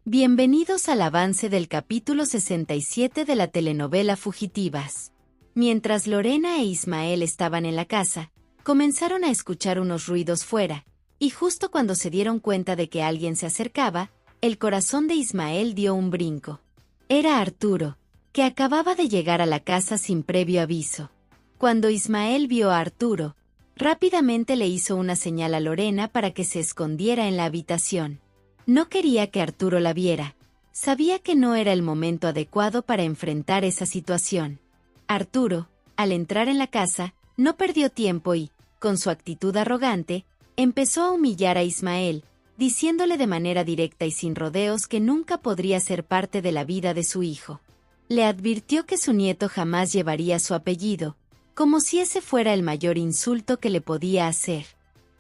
Bienvenidos al avance del capítulo 67 de la telenovela Fugitivas. Mientras Lorena e Ismael estaban en la casa, comenzaron a escuchar unos ruidos fuera, y justo cuando se dieron cuenta de que alguien se acercaba, el corazón de Ismael dio un brinco. Era Arturo, que acababa de llegar a la casa sin previo aviso. Cuando Ismael vio a Arturo, rápidamente le hizo una señal a Lorena para que se escondiera en la habitación. No quería que Arturo la viera. Sabía que no era el momento adecuado para enfrentar esa situación. Arturo, al entrar en la casa, no perdió tiempo y, con su actitud arrogante, empezó a humillar a Ismael, diciéndole de manera directa y sin rodeos que nunca podría ser parte de la vida de su hijo. Le advirtió que su nieto jamás llevaría su apellido, como si ese fuera el mayor insulto que le podía hacer.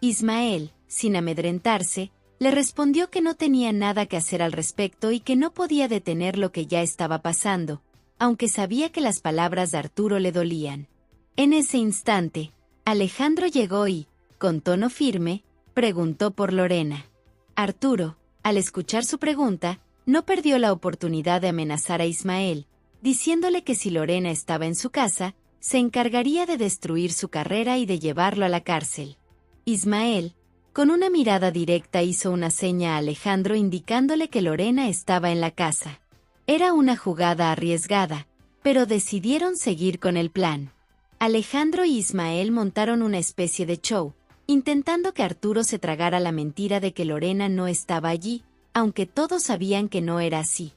Ismael, sin amedrentarse, le respondió que no tenía nada que hacer al respecto y que no podía detener lo que ya estaba pasando, aunque sabía que las palabras de Arturo le dolían. En ese instante, Alejandro llegó y, con tono firme, preguntó por Lorena. Arturo, al escuchar su pregunta, no perdió la oportunidad de amenazar a Ismael, diciéndole que si Lorena estaba en su casa, se encargaría de destruir su carrera y de llevarlo a la cárcel. Ismael, con una mirada directa, hizo una seña a Alejandro indicándole que Lorena estaba en la casa. Era una jugada arriesgada, pero decidieron seguir con el plan. Alejandro y Ismael montaron una especie de show, intentando que Arturo se tragara la mentira de que Lorena no estaba allí, aunque todos sabían que no era así.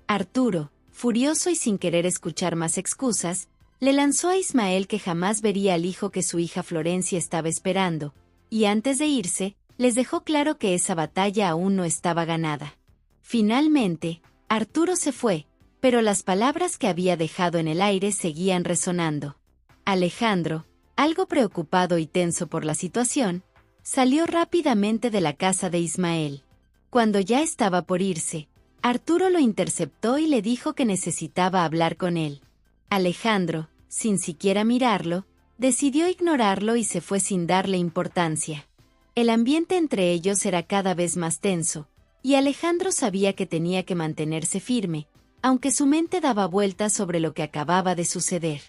Arturo, furioso y sin querer escuchar más excusas, le lanzó a Ismael que jamás vería al hijo que su hija Florencia estaba esperando, y antes de irse, les dejó claro que esa batalla aún no estaba ganada. Finalmente, Arturo se fue, pero las palabras que había dejado en el aire seguían resonando. Alejandro, algo preocupado y tenso por la situación, salió rápidamente de la casa de Ismael. Cuando ya estaba por irse, Arturo lo interceptó y le dijo que necesitaba hablar con él. Alejandro, sin siquiera mirarlo, decidió ignorarlo y se fue sin darle importancia. El ambiente entre ellos era cada vez más tenso, y Alejandro sabía que tenía que mantenerse firme, aunque su mente daba vueltas sobre lo que acababa de suceder.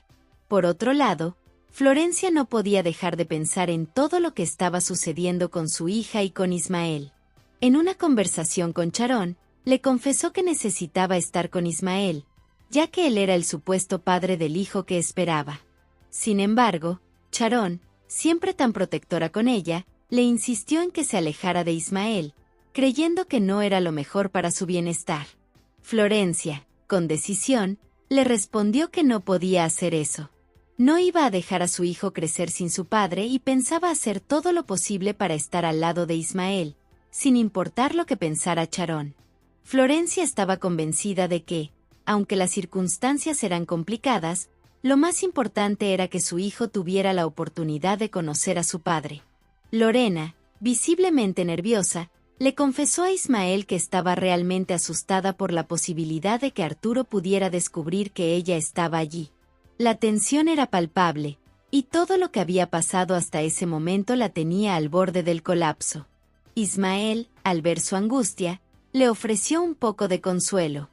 Por otro lado, Florencia no podía dejar de pensar en todo lo que estaba sucediendo con su hija y con Ismael. En una conversación con Charón, le confesó que necesitaba estar con Ismael, ya que él era el supuesto padre del hijo que esperaba. Sin embargo, Charón, siempre tan protectora con ella, le insistió en que se alejara de Ismael, creyendo que no era lo mejor para su bienestar. Florencia, con decisión, le respondió que no podía hacer eso. No iba a dejar a su hijo crecer sin su padre y pensaba hacer todo lo posible para estar al lado de Ismael, sin importar lo que pensara Charón. Florencia estaba convencida de que, aunque las circunstancias eran complicadas, lo más importante era que su hijo tuviera la oportunidad de conocer a su padre. Lorena, visiblemente nerviosa, le confesó a Ismael que estaba realmente asustada por la posibilidad de que Arturo pudiera descubrir que ella estaba allí. La tensión era palpable, y todo lo que había pasado hasta ese momento la tenía al borde del colapso. Ismael, al ver su angustia, le ofreció un poco de consuelo.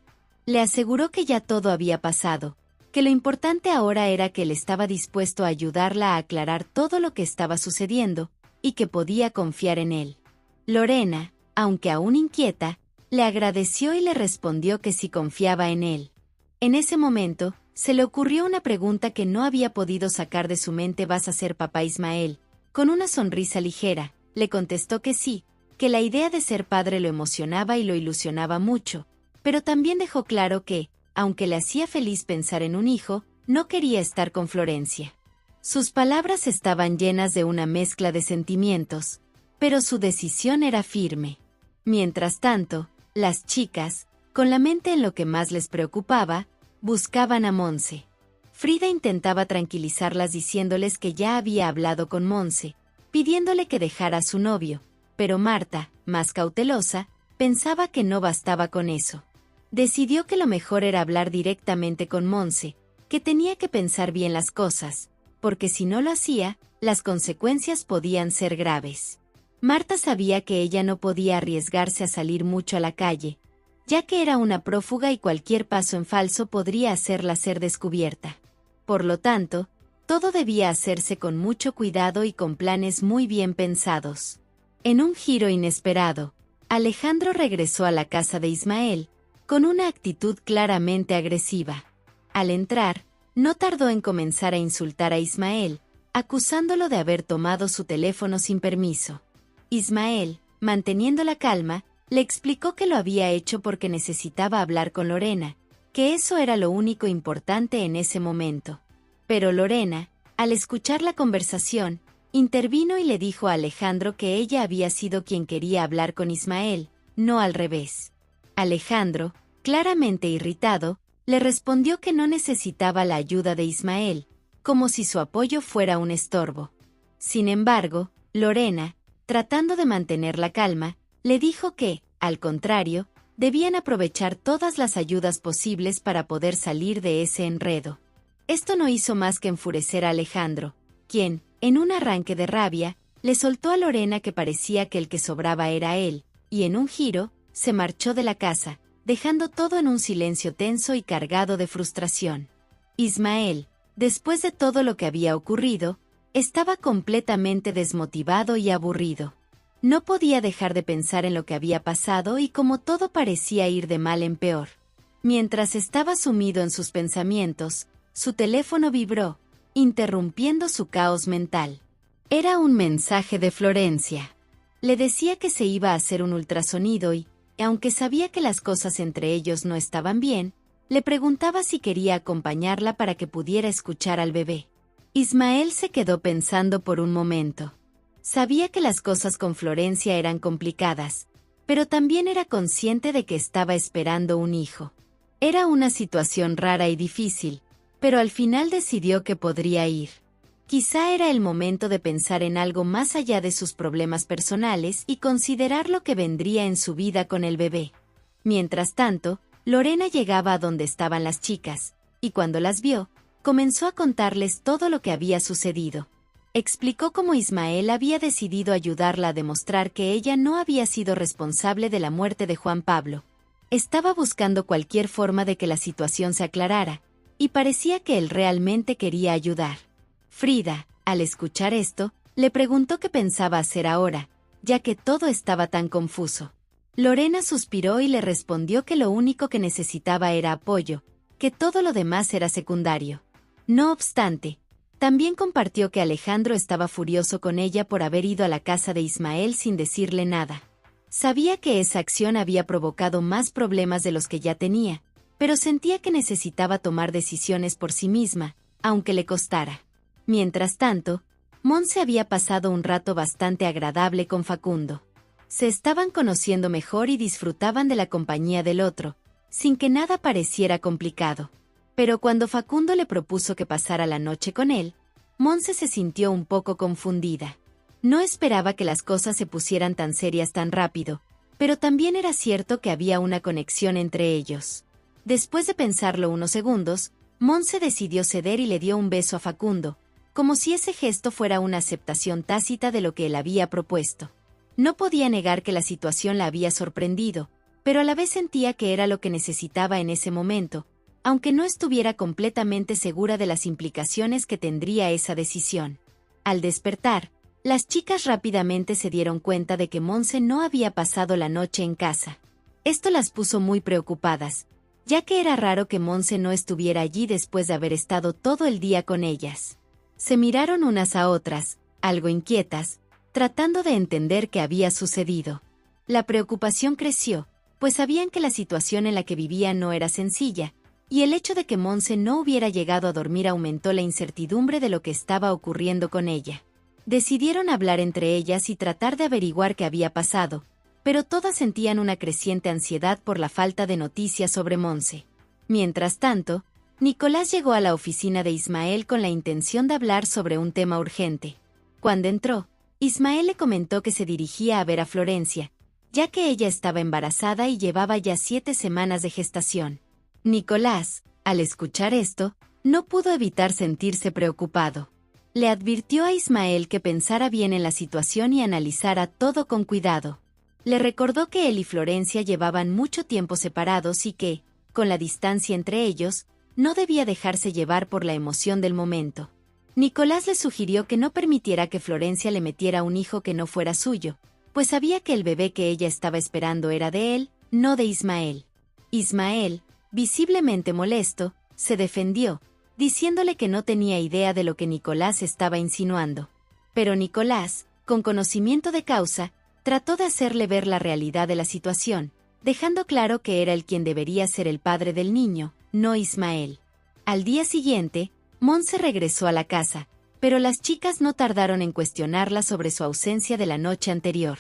Le aseguró que ya todo había pasado, que lo importante ahora era que él estaba dispuesto a ayudarla a aclarar todo lo que estaba sucediendo, y que podía confiar en él. Lorena, aunque aún inquieta, le agradeció y le respondió que sí confiaba en él. En ese momento, se le ocurrió una pregunta que no había podido sacar de su mente. ¿Vas a ser papá, Ismael? Con una sonrisa ligera, le contestó que sí, que la idea de ser padre lo emocionaba y lo ilusionaba mucho, pero también dejó claro que, aunque le hacía feliz pensar en un hijo, no quería estar con Florencia. Sus palabras estaban llenas de una mezcla de sentimientos, pero su decisión era firme. Mientras tanto, las chicas, con la mente en lo que más les preocupaba, buscaban a Monse. Frida intentaba tranquilizarlas diciéndoles que ya había hablado con Monse, pidiéndole que dejara a su novio, pero Marta, más cautelosa, pensaba que no bastaba con eso. Decidió que lo mejor era hablar directamente con Monse, que tenía que pensar bien las cosas, porque si no lo hacía, las consecuencias podían ser graves. Marta sabía que ella no podía arriesgarse a salir mucho a la calle, ya que era una prófuga y cualquier paso en falso podría hacerla ser descubierta. Por lo tanto, todo debía hacerse con mucho cuidado y con planes muy bien pensados. En un giro inesperado, Alejandro regresó a la casa de Ismael, con una actitud claramente agresiva. Al entrar, no tardó en comenzar a insultar a Ismael, acusándolo de haber tomado su teléfono sin permiso. Ismael, manteniendo la calma, le explicó que lo había hecho porque necesitaba hablar con Lorena, que eso era lo único importante en ese momento. Pero Lorena, al escuchar la conversación, intervino y le dijo a Alejandro que ella había sido quien quería hablar con Ismael, no al revés. Alejandro, claramente irritado, le respondió que no necesitaba la ayuda de Ismael, como si su apoyo fuera un estorbo. Sin embargo, Lorena, tratando de mantener la calma, le dijo que, al contrario, debían aprovechar todas las ayudas posibles para poder salir de ese enredo. Esto no hizo más que enfurecer a Alejandro, quien, en un arranque de rabia, le soltó a Lorena que parecía que el que sobraba era él, y en un giro, se marchó de la casa, dejando todo en un silencio tenso y cargado de frustración. Ismael, después de todo lo que había ocurrido, estaba completamente desmotivado y aburrido. No podía dejar de pensar en lo que había pasado y cómo todo parecía ir de mal en peor. Mientras estaba sumido en sus pensamientos, su teléfono vibró, interrumpiendo su caos mental. Era un mensaje de Florencia. Le decía que se iba a hacer un ultrasonido y, aunque sabía que las cosas entre ellos no estaban bien, le preguntaba si quería acompañarla para que pudiera escuchar al bebé. Ismael se quedó pensando por un momento. Sabía que las cosas con Florencia eran complicadas, pero también era consciente de que estaba esperando un hijo. Era una situación rara y difícil, pero al final decidió que podría ir. Quizá era el momento de pensar en algo más allá de sus problemas personales y considerar lo que vendría en su vida con el bebé. Mientras tanto, Lorena llegaba a donde estaban las chicas, y cuando las vio, comenzó a contarles todo lo que había sucedido. Explicó cómo Ismael había decidido ayudarla a demostrar que ella no había sido responsable de la muerte de Juan Pablo. Estaba buscando cualquier forma de que la situación se aclarara, y parecía que él realmente quería ayudar. Frida, al escuchar esto, le preguntó qué pensaba hacer ahora, ya que todo estaba tan confuso. Lorena suspiró y le respondió que lo único que necesitaba era apoyo, que todo lo demás era secundario. No obstante, también compartió que Alejandro estaba furioso con ella por haber ido a la casa de Ismael sin decirle nada. Sabía que esa acción había provocado más problemas de los que ya tenía, pero sentía que necesitaba tomar decisiones por sí misma, aunque le costara. Mientras tanto, Monse había pasado un rato bastante agradable con Facundo. Se estaban conociendo mejor y disfrutaban de la compañía del otro, sin que nada pareciera complicado. Pero cuando Facundo le propuso que pasara la noche con él, Monse se sintió un poco confundida. No esperaba que las cosas se pusieran tan serias tan rápido, pero también era cierto que había una conexión entre ellos. Después de pensarlo unos segundos, Monse decidió ceder y le dio un beso a Facundo, como si ese gesto fuera una aceptación tácita de lo que él había propuesto. No podía negar que la situación la había sorprendido, pero a la vez sentía que era lo que necesitaba en ese momento, aunque no estuviera completamente segura de las implicaciones que tendría esa decisión. Al despertar, las chicas rápidamente se dieron cuenta de que Monse no había pasado la noche en casa. Esto las puso muy preocupadas, ya que era raro que Monse no estuviera allí después de haber estado todo el día con ellas. Se miraron unas a otras, algo inquietas, tratando de entender qué había sucedido. La preocupación creció, pues sabían que la situación en la que vivían no era sencilla, y el hecho de que Monse no hubiera llegado a dormir aumentó la incertidumbre de lo que estaba ocurriendo con ella. Decidieron hablar entre ellas y tratar de averiguar qué había pasado, pero todas sentían una creciente ansiedad por la falta de noticias sobre Monse. Mientras tanto, Nicolás llegó a la oficina de Ismael con la intención de hablar sobre un tema urgente. Cuando entró, Ismael le comentó que se dirigía a ver a Florencia, ya que ella estaba embarazada y llevaba ya 7 semanas de gestación. Nicolás, al escuchar esto, no pudo evitar sentirse preocupado. Le advirtió a Ismael que pensara bien en la situación y analizara todo con cuidado. Le recordó que él y Florencia llevaban mucho tiempo separados y que, con la distancia entre ellos, no debía dejarse llevar por la emoción del momento. Nicolás le sugirió que no permitiera que Florencia le metiera un hijo que no fuera suyo, pues sabía que el bebé que ella estaba esperando era de él, no de Ismael. Ismael, visiblemente molesto, se defendió, diciéndole que no tenía idea de lo que Nicolás estaba insinuando. Pero Nicolás, con conocimiento de causa, trató de hacerle ver la realidad de la situación, dejando claro que era él quien debería ser el padre del niño, no Ismael. Al día siguiente, Monse regresó a la casa, pero las chicas no tardaron en cuestionarla sobre su ausencia de la noche anterior.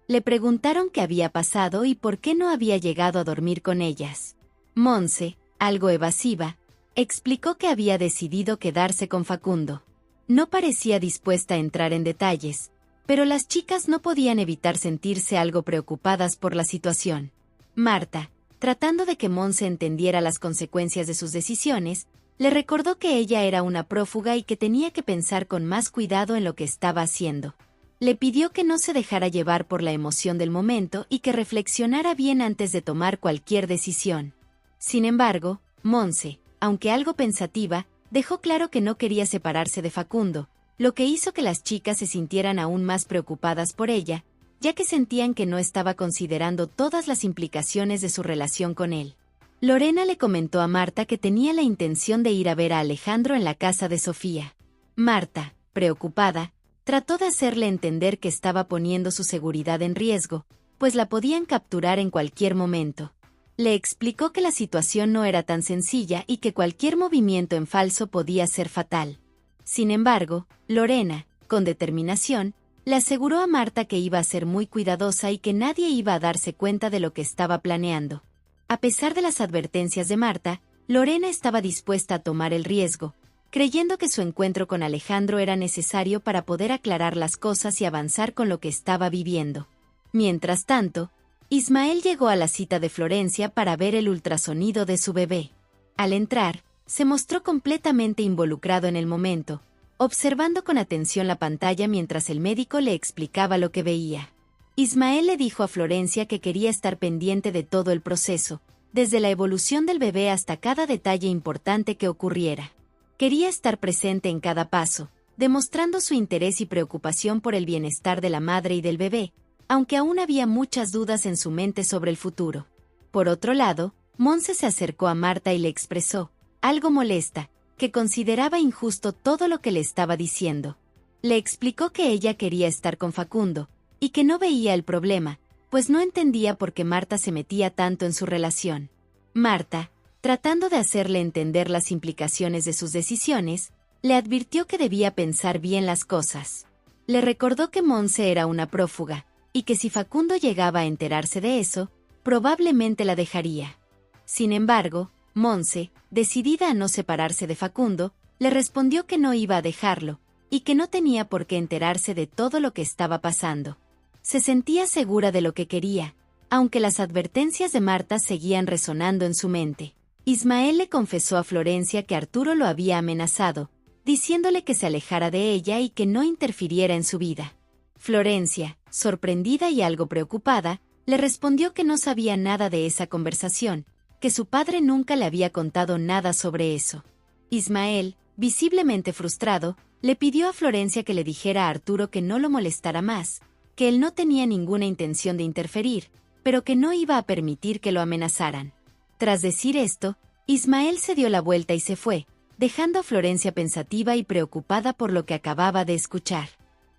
Le preguntaron qué había pasado y por qué no había llegado a dormir con ellas. Monse, algo evasiva, explicó que había decidido quedarse con Facundo. No parecía dispuesta a entrar en detalles, pero las chicas no podían evitar sentirse algo preocupadas por la situación. Marta, tratando de que Monse entendiera las consecuencias de sus decisiones, le recordó que ella era una prófuga y que tenía que pensar con más cuidado en lo que estaba haciendo. Le pidió que no se dejara llevar por la emoción del momento y que reflexionara bien antes de tomar cualquier decisión. Sin embargo, Monse, aunque algo pensativa, dejó claro que no quería separarse de Facundo, lo que hizo que las chicas se sintieran aún más preocupadas por ella, ya que sentían que no estaba considerando todas las implicaciones de su relación con él. Lorena le comentó a Marta que tenía la intención de ir a ver a Alejandro en la casa de Sofía. Marta, preocupada, trató de hacerle entender que estaba poniendo su seguridad en riesgo, pues la podían capturar en cualquier momento. Le explicó que la situación no era tan sencilla y que cualquier movimiento en falso podía ser fatal. Sin embargo, Lorena, con determinación, le aseguró a Marta que iba a ser muy cuidadosa y que nadie iba a darse cuenta de lo que estaba planeando. A pesar de las advertencias de Marta, Lorena estaba dispuesta a tomar el riesgo, creyendo que su encuentro con Alejandro era necesario para poder aclarar las cosas y avanzar con lo que estaba viviendo. Mientras tanto, Ismael llegó a la cita de Florencia para ver el ultrasonido de su bebé. Al entrar, se mostró completamente involucrado en el momento, observando con atención la pantalla mientras el médico le explicaba lo que veía. Ismael le dijo a Florencia que quería estar pendiente de todo el proceso, desde la evolución del bebé hasta cada detalle importante que ocurriera. Quería estar presente en cada paso, demostrando su interés y preocupación por el bienestar de la madre y del bebé, aunque aún había muchas dudas en su mente sobre el futuro. Por otro lado, Monse se acercó a Marta y le expresó, algo molesta, que consideraba injusto todo lo que le estaba diciendo. Le explicó que ella quería estar con Facundo, y que no veía el problema, pues no entendía por qué Marta se metía tanto en su relación. Marta, tratando de hacerle entender las implicaciones de sus decisiones, le advirtió que debía pensar bien las cosas. Le recordó que Monse era una prófuga, y que si Facundo llegaba a enterarse de eso, probablemente la dejaría. Sin embargo, Monse, decidida a no separarse de Facundo, le respondió que no iba a dejarlo, y que no tenía por qué enterarse de todo lo que estaba pasando. Se sentía segura de lo que quería, aunque las advertencias de Marta seguían resonando en su mente. Ismael le confesó a Florencia que Arturo lo había amenazado, diciéndole que se alejara de ella y que no interfiriera en su vida. Florencia, sorprendida y algo preocupada, le respondió que no sabía nada de esa conversación, que su padre nunca le había contado nada sobre eso. Ismael, visiblemente frustrado, le pidió a Florencia que le dijera a Arturo que no lo molestara más, que él no tenía ninguna intención de interferir, pero que no iba a permitir que lo amenazaran. Tras decir esto, Ismael se dio la vuelta y se fue, dejando a Florencia pensativa y preocupada por lo que acababa de escuchar.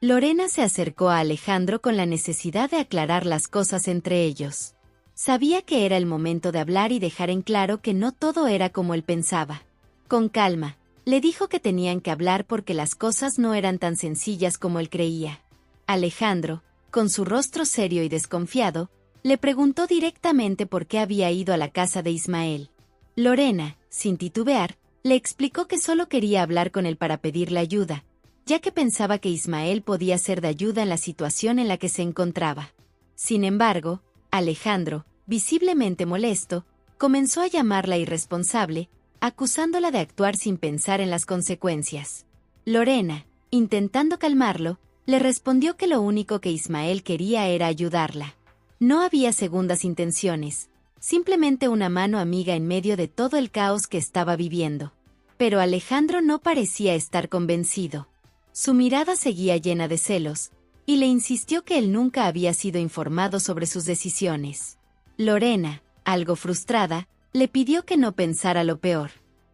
Lorena se acercó a Alejandro con la necesidad de aclarar las cosas entre ellos. Sabía que era el momento de hablar y dejar en claro que no todo era como él pensaba. Con calma, le dijo que tenían que hablar porque las cosas no eran tan sencillas como él creía. Alejandro, con su rostro serio y desconfiado, le preguntó directamente por qué había ido a la casa de Ismael. Lorena, sin titubear, le explicó que solo quería hablar con él para pedirle ayuda, ya que pensaba que Ismael podía ser de ayuda en la situación en la que se encontraba. Sin embargo, Alejandro, visiblemente molesto, comenzó a llamarla irresponsable, acusándola de actuar sin pensar en las consecuencias. Lorena, intentando calmarlo, le respondió que lo único que Ismael quería era ayudarla. No había segundas intenciones, simplemente una mano amiga en medio de todo el caos que estaba viviendo. Pero Alejandro no parecía estar convencido. Su mirada seguía llena de celos, y le insistió que él nunca había sido informado sobre sus decisiones. Lorena, algo frustrada, le pidió que no pensara lo peor.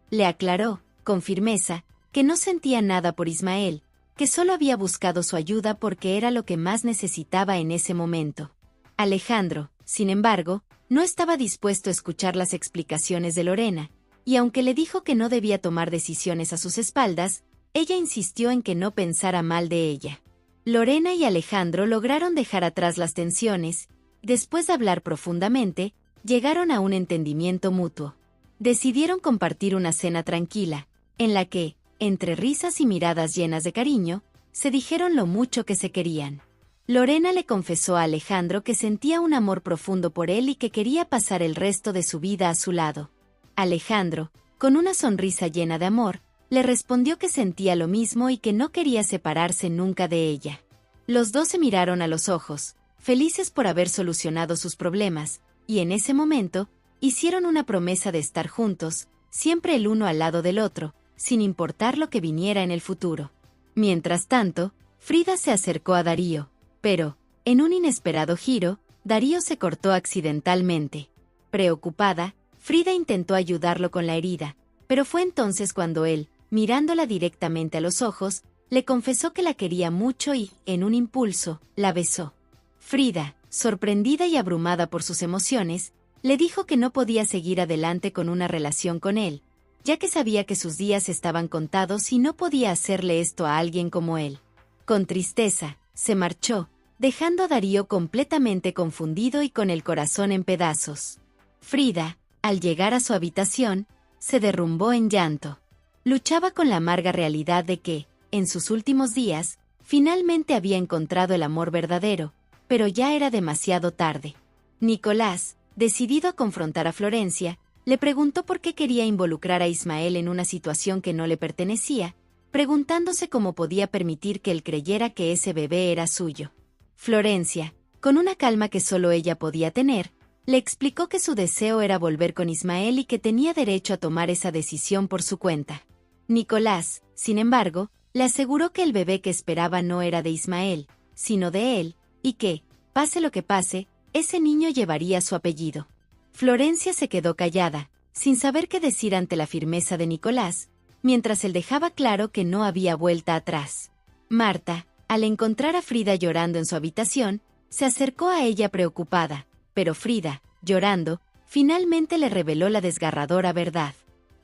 Le aclaró, con firmeza, que no sentía nada por Ismael, que solo había buscado su ayuda porque era lo que más necesitaba en ese momento. Alejandro, sin embargo, no estaba dispuesto a escuchar las explicaciones de Lorena, y aunque le dijo que no debía tomar decisiones a sus espaldas, ella insistió en que no pensara mal de ella. Lorena y Alejandro lograron dejar atrás las tensiones, y después de hablar profundamente, llegaron a un entendimiento mutuo. Decidieron compartir una cena tranquila, en la que, entre risas y miradas llenas de cariño, se dijeron lo mucho que se querían. Lorena le confesó a Alejandro que sentía un amor profundo por él y que quería pasar el resto de su vida a su lado. Alejandro, con una sonrisa llena de amor, le respondió que sentía lo mismo y que no quería separarse nunca de ella. Los dos se miraron a los ojos, felices por haber solucionado sus problemas, y en ese momento, hicieron una promesa de estar juntos, siempre el uno al lado del otro, sin importar lo que viniera en el futuro. Mientras tanto, Frida se acercó a Darío, pero, en un inesperado giro, Darío se cortó accidentalmente. Preocupada, Frida intentó ayudarlo con la herida, pero fue entonces cuando él, mirándola directamente a los ojos, le confesó que la quería mucho y, en un impulso, la besó. Frida, sorprendida y abrumada por sus emociones, le dijo que no podía seguir adelante con una relación con él, ya que sabía que sus días estaban contados y no podía hacerle esto a alguien como él. Con tristeza, se marchó, dejando a Darío completamente confundido y con el corazón en pedazos. Frida, al llegar a su habitación, se derrumbó en llanto. Luchaba con la amarga realidad de que, en sus últimos días, finalmente había encontrado el amor verdadero, pero ya era demasiado tarde. Nicolás, decidido a confrontar a Florencia, le preguntó por qué quería involucrar a Ismael en una situación que no le pertenecía, preguntándose cómo podía permitir que él creyera que ese bebé era suyo. Florencia, con una calma que solo ella podía tener, le explicó que su deseo era volver con Ismael y que tenía derecho a tomar esa decisión por su cuenta. Nicolás, sin embargo, le aseguró que el bebé que esperaba no era de Ismael, sino de él, y que, pase lo que pase, ese niño llevaría su apellido. Florencia se quedó callada, sin saber qué decir ante la firmeza de Nicolás, mientras él dejaba claro que no había vuelta atrás. Marta, al encontrar a Frida llorando en su habitación, se acercó a ella preocupada, pero Frida, llorando, finalmente le reveló la desgarradora verdad.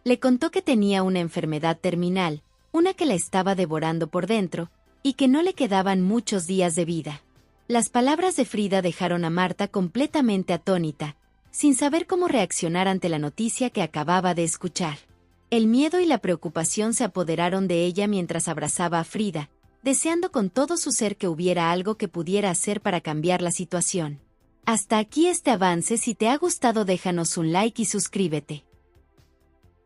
Le contó que tenía una enfermedad terminal, una que la estaba devorando por dentro, y que no le quedaban muchos días de vida. Las palabras de Frida dejaron a Marta completamente atónita, sin saber cómo reaccionar ante la noticia que acababa de escuchar. El miedo y la preocupación se apoderaron de ella mientras abrazaba a Frida, deseando con todo su ser que hubiera algo que pudiera hacer para cambiar la situación. Hasta aquí este avance. Si te ha gustado, déjanos un like y suscríbete.